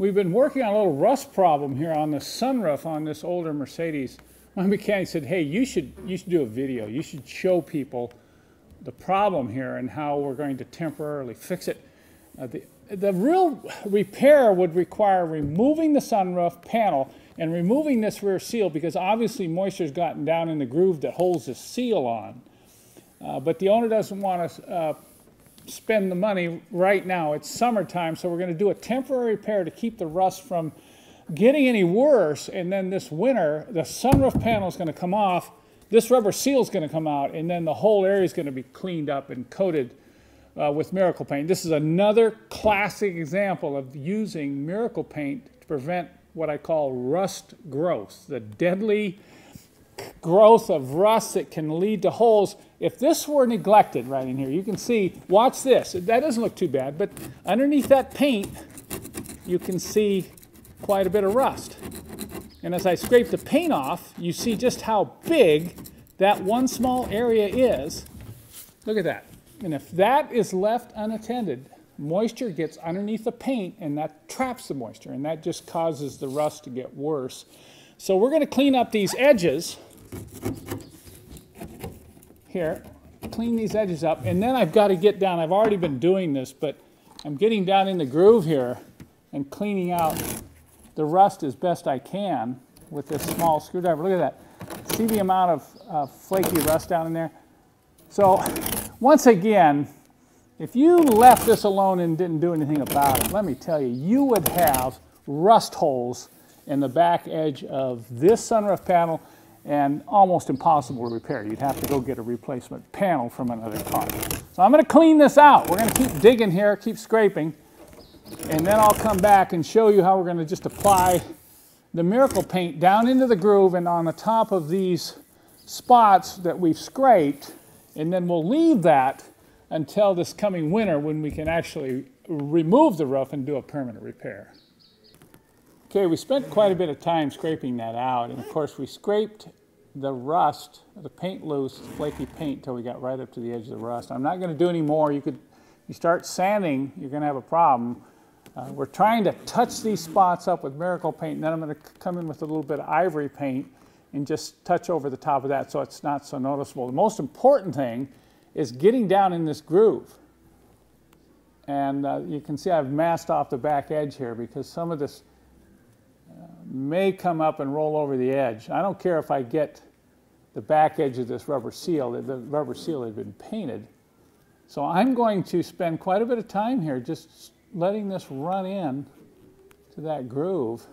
we've been working on a little rust problem here on the sunroof on this older Mercedes. My mechanic said, hey, you should do a video. You should show people the problem here and how we're going to temporarily fix it. The real repair would require removing the sunroof panel and removing this rear seal, because obviously moisture's gotten down in the groove that holds the seal on. But the owner doesn't want to spend the money right now. It's summertime, so we're going to do a temporary repair to keep the rust from getting any worse. And then this winter, the sunroof panel is going to come off, this rubber seal is going to come out, and then the whole area is going to be cleaned up and coated with Miracle Paint. This is another classic example of using Miracle Paint to prevent what I call rust growth, the deadly growth of rust that can lead to holes. If this were neglected right in here, you can see, watch this, that doesn't look too bad, but underneath that paint you can see quite a bit of rust. And as I scrape the paint off, you see just how big that one small area is. Look at that. And if that is left unattended, moisture gets underneath the paint and that traps the moisture, and that just causes the rust to get worse. So we're going to clean up these edges here, clean these edges up, and then I've got to get down. I've already been doing this, but I'm getting down in the groove here and cleaning out the rust as best I can with this small screwdriver. Look at that. See the amount of flaky rust down in there? So once again, if you left this alone and didn't do anything about it, let me tell you, you would have rust holes in the back edge of this sunroof panel, and almost impossible to repair. You'd have to go get a replacement panel from another car. So I'm going to clean this out. We're going to keep digging here, keep scraping, and then I'll come back and show you how we're going to just apply the Miracle Paint down into the groove and on the top of these spots that we've scraped, and then we'll leave that until this coming winter when we can actually remove the roof and do a permanent repair. Okay, we spent quite a bit of time scraping that out, and of course we scraped the rust, the paint loose, flaky paint, till we got right up to the edge of the rust. I'm not going to do any more. You start sanding, you're going to have a problem. We're trying to touch these spots up with Miracle Paint, and then I'm going to come in with a little bit of ivory paint and just touch over the top of that so it's not so noticeable. The most important thing is getting down in this groove. And you can see I've masked off the back edge here because some of this may come up and roll over the edge. I don't care if I get the back edge of this rubber seal. The rubber seal had been painted. So I'm going to spend quite a bit of time here just letting this run in to that groove.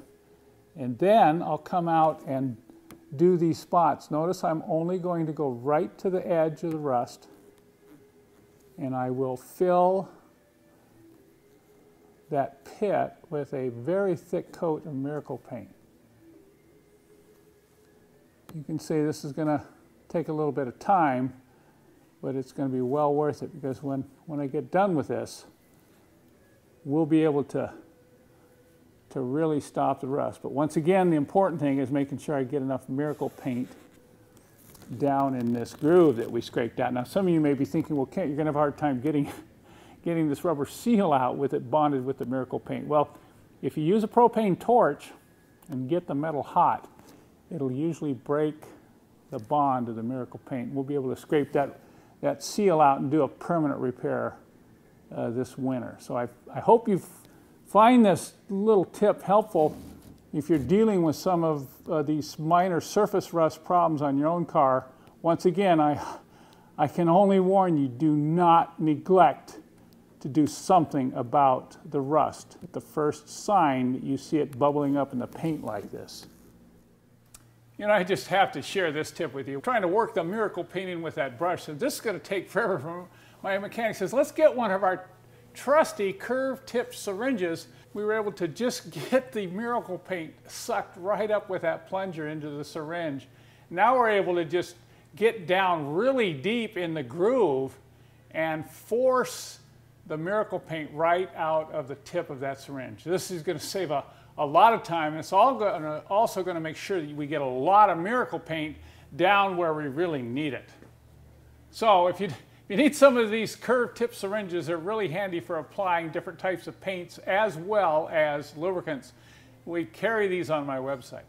And then I'll come out and do these spots. Notice I'm only going to go right to the edge of the rust, and I will fill that pit with a very thick coat of Miracle Paint. You can see this is going to take a little bit of time, but it's going to be well worth it, because when I get done with this, we'll be able to really stop the rust. But once again, the important thing is making sure I get enough Miracle Paint down in this groove that we scraped out. Now some of you may be thinking, well, Kent, you're going to have a hard time getting this rubber seal out with it bonded with the Miracle Paint. Well, if you use a propane torch and get the metal hot, it'll usually break the bond of the Miracle Paint. We'll be able to scrape that seal out and do a permanent repair this winter. So I hope you find this little tip helpful if you're dealing with some of these minor surface rust problems on your own car. Once again, I can only warn you, do not neglect to do something about the rust at the first sign that you see it bubbling up in the paint like this. You know, I just have to share this tip with you. I'm trying to work the Miracle Paint in with that brush, and this is going to take forever. My mechanic says, let's get one of our trusty curved-tipped syringes. We were able to just get the Miracle Paint sucked right up with that plunger into the syringe. Now we're able to just get down really deep in the groove and force the Miracle Paint right out of the tip of that syringe. This is going to save a lot of time. It's also going to make sure that we get a lot of Miracle Paint down where we really need it. So if you you need some of these curved tip syringes. They're really handy for applying different types of paints as well as lubricants. We carry these on my website.